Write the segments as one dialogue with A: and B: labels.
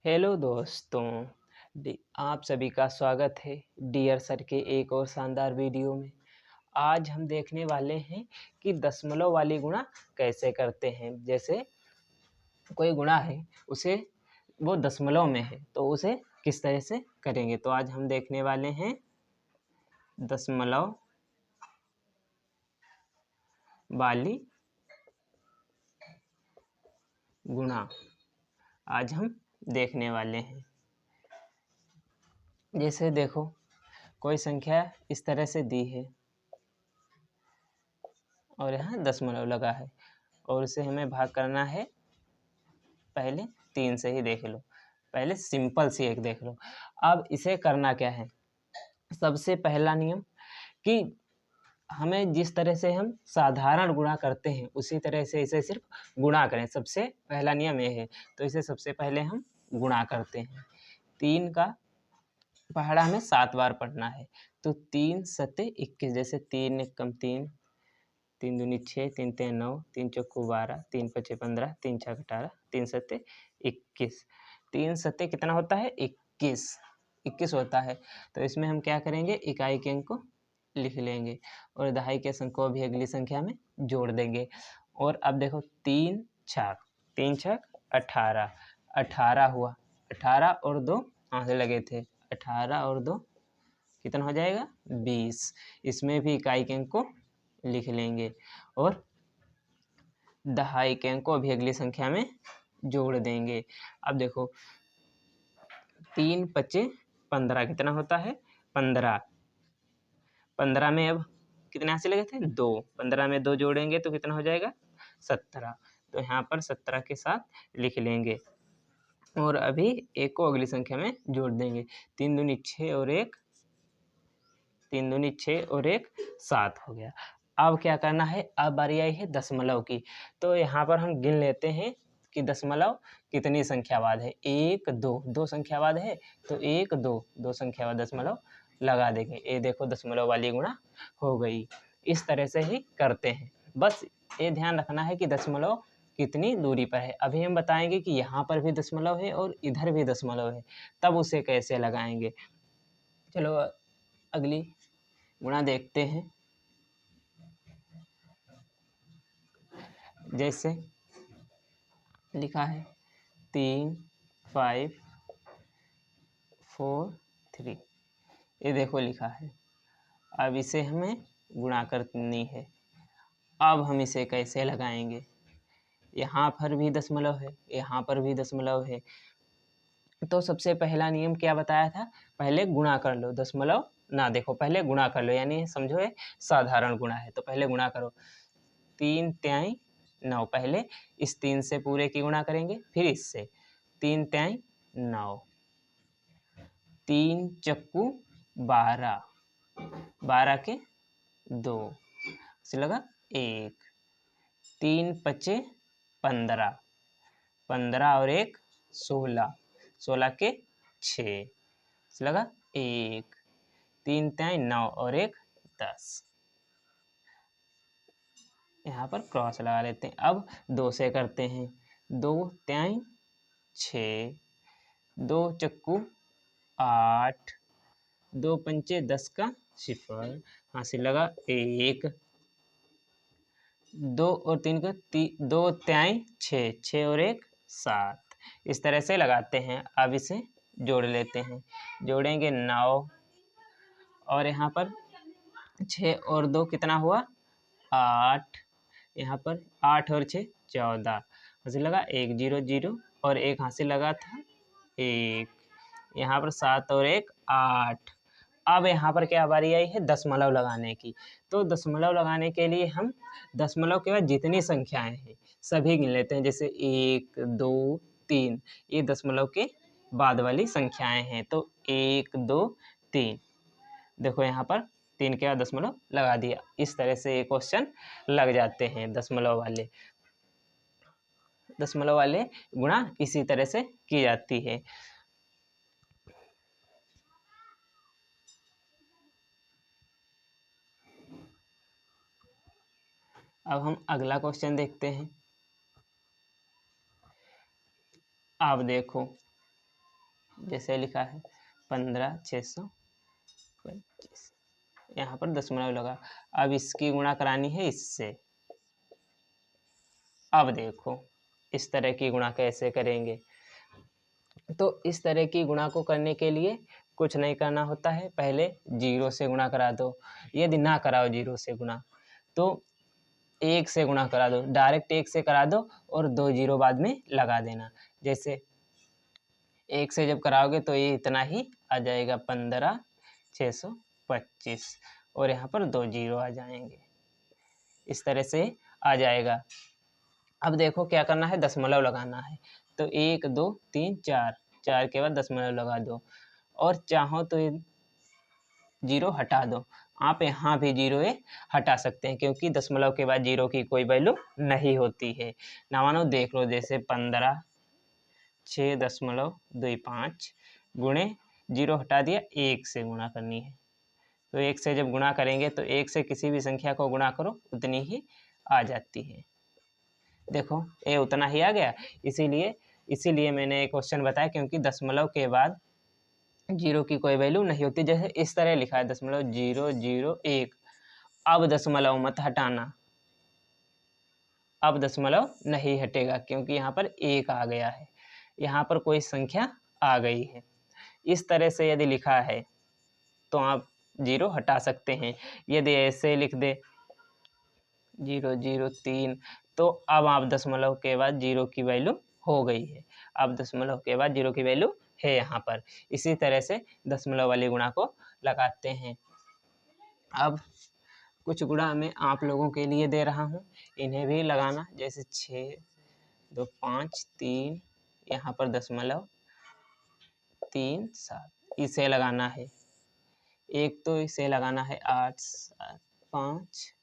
A: Hello दोस्तों, आप सभी का स्वागत है डियर सर के एक और शानदार वीडियो में। आज हम देखने वाले हैं कि दशमलव वाली गुणा कैसे करते हैं। जैसे कोई गुणा है, उसे वो दशमलव में है तो उसे किस तरह से करेंगे। तो आज हम देखने वाले हैं दशमलव वाली गुणा। आज हम देखने वाले हैं। जैसे देखो, कोई संख्या इस तरह से दी है और यहाँ दशमलव लगा है और उसे हमें भाग करना है। पहले 3 से ही देख लो, पहले सिंपल सी एक देख लो। अब इसे करना क्या है, सबसे पहला नियम कि हमें जिस तरह से हम साधारण गुणा करते हैं उसी तरह से इसे सिर्फ गुणा करें। सबसे पहला नियम ये है। तो इसे सबसे पहले हम गुणा करते हैं। 3 का पहाड़ा हमें 7 बार पढ़ना है। तो 3 सत्ते 21, जैसे 3 एकम 3, 3 दूनी 6, 3 तिया 9, 3 चौको 12, 3 पचे 15, 3 छक 18, 3 सत्ते 21। 3 सत्ते कितना होता है? 21 होता है। तो इसमें हम क्या करेंगे, इकाई के अंक को लिख लेंगे और दहाई के अंक को भी अगली संख्या में जोड़ देंगे। और अब देखो, 3 छक 18, 18 हुआ। 18 और 2 आंसर लगे थे, 18 और 2 कितना हो जाएगा? 20। इसमें भी इकाई के अंक को लिख लेंगे और दहाई के अंक को भी अगली संख्या में जोड़ देंगे। अब देखो, 3 पचे 15 कितना होता है? 15। 15 में अब कितने हासिल लगे थे? 2। 15 में 2 जोड़ेंगे तो कितना हो जाएगा? 17। तो यहाँ पर 17 के साथ लिख लेंगे और अभी एक को अगली संख्या में जोड़ देंगे। 3 दूनी 6 और 1, 3 दूनी 6 और 1 7 हो गया। अब क्या करना है, अब बारी आई है दशमलव की। तो यहाँ पर हम गिन लेते हैं कि दशमलव कितनी संख्या बाद है। 1 2, 2 संख्या बाद है तो 1 2, 2 संख्या बाद दशमलव लगा देंगे। ये देखो, दशमलव वाली गुणा हो गई। इस तरह से ही करते हैं। बस ये ध्यान रखना है कि दशमलव कितनी दूरी पर है। अभी हम बताएंगे कि यहाँ पर भी दशमलव है और इधर भी दशमलव है, तब उसे कैसे लगाएंगे। चलो अगली गुणा देखते हैं। जैसे लिखा है 3 5 4 3, ये देखो लिखा है। अब इसे हमें गुणा करनी है। अब हम इसे कैसे लगाएंगे, यहाँ पर भी दशमलव है, यहाँ पर भी दशमलव है। तो सबसे पहला नियम क्या बताया था, पहले गुणा कर लो, दशमलव ना देखो, पहले गुणा कर लो। यानी समझो ये साधारण गुणा है तो पहले गुणा करो। 3 त्याई 9, पहले इस 3 से पूरे की गुणा करेंगे, फिर इससे 3 त्याई 9, 3 चक्कू 12, 12 के 2 से लगा 1, 3 पचे 15, 15 और 1 16, 16 के 6 से लगा 1, 3 त्याई 9 और 1 10। यहाँ पर क्रॉस लगा लेते हैं। अब 2 से करते हैं। 2 त्याई 6, 2 चक्कू 8, 2 पंचे 10 का 0, हासिल लगा 1, 2 और 3 का 2 त्याई 6, 6 और 1 7। इस तरह से लगाते हैं। अब इसे जोड़ लेते हैं। जोड़ेंगे 9 और यहाँ पर 6 और 2 कितना हुआ? 8। यहाँ पर 8 और 6 14, हासिल लगा 1 0 0 और 1 हासिल लगा था 1। यहाँ पर 7 और 1 8। अब यहाँ पर क्या बारी आई है, दशमलव लगाने की। तो दशमलव लगाने के लिए हम दशमलव के बाद जितनी संख्याएं हैं सभी गिन लेते हैं। जैसे 1 2 3, ये दशमलव के बाद वाली संख्याएं हैं। तो 1 2 3, देखो यहाँ पर 3 के बाद दशमलव लगा दिया। इस तरह से ये क्वेश्चन लग जाते हैं दशमलव वाले। दशमलव वाले गुणा इसी तरह से की जाती है। अब हम अगला क्वेश्चन देखते हैं। अब देखो, जैसे लिखा है 15,625, यहाँ पर दशमलव लगा। अब इसकी गुणा करानी है इससे। अब देखो इस तरह की गुणा कैसे करेंगे। तो इस तरह की गुणा को करने के लिए कुछ नहीं करना होता है, पहले 0 से गुणा करा दो। यदि ना कराओ 0 से गुणा तो 1 से गुणा करा दो, डायरेक्ट 1 से करा दो और 2 0 बाद में लगा देना। जैसे 1 से जब कराओगे तो ये इतना ही आ जाएगा 15,625 और यहाँ पर 2 0 आ जाएंगे, इस तरह से आ जाएगा। अब देखो क्या करना है, दशमलव लगाना है। तो 1 2 3 4, 4 के बाद दशमलव लगा दो और चाहो तो 0 हटा दो। आप यहाँ भी 0 हटा सकते हैं क्योंकि दशमलव के बाद 0 की कोई वैल्यू नहीं होती है। ना मानो देख लो, जैसे 15,6.25 गुणे 0 हटा दिया, 1 से गुणा करनी है। तो 1 से जब गुणा करेंगे तो 1 से किसी भी संख्या को गुणा करो उतनी ही आ जाती है। देखो ये उतना ही आ गया। इसीलिए मैंने एक क्वेश्चन बताया क्योंकि दशमलव के बाद 0 की कोई वैल्यू नहीं होती। जैसे इस तरह लिखा है 0.001, अब दशमलव मत हटाना, अब दशमलव नहीं हटेगा क्योंकि यहाँ पर 1 आ गया है, यहाँ पर कोई संख्या आ गई है। इस तरह से यदि लिखा है तो आप 0 हटा सकते हैं। यदि ऐसे लिख दे 0.03 तो अब आप दशमलव के बाद 0 की वैल्यू हो गई है, अब दशमलव के बाद 0 की वैल्यू है यहाँ पर। इसी तरह से दशमलव वाली गुणा को लगाते हैं। अब कुछ गुणा मैं आप लोगों के लिए दे रहा हूँ, इन्हें भी लगाना। जैसे 6 2 5 3, यहाँ पर दशमलव 3 7, इसे लगाना है। एक तो इसे लगाना है 8 7 5,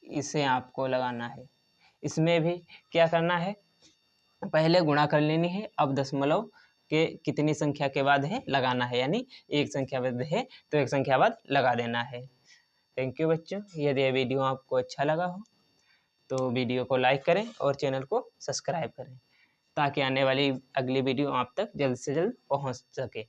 A: इसे आपको लगाना है। इसमें भी क्या करना है, पहले गुणा कर लेनी है, अब दशमलव के कितनी संख्या के बाद है लगाना है, यानी एक संख्या बाद है तो एक संख्या बाद लगा देना है। थैंक यू बच्चों। यदि यह वीडियो आपको अच्छा लगा हो तो वीडियो को लाइक करें और चैनल को सब्सक्राइब करें ताकि आने वाली अगली वीडियो आप तक जल्द से जल्द पहुंच सके।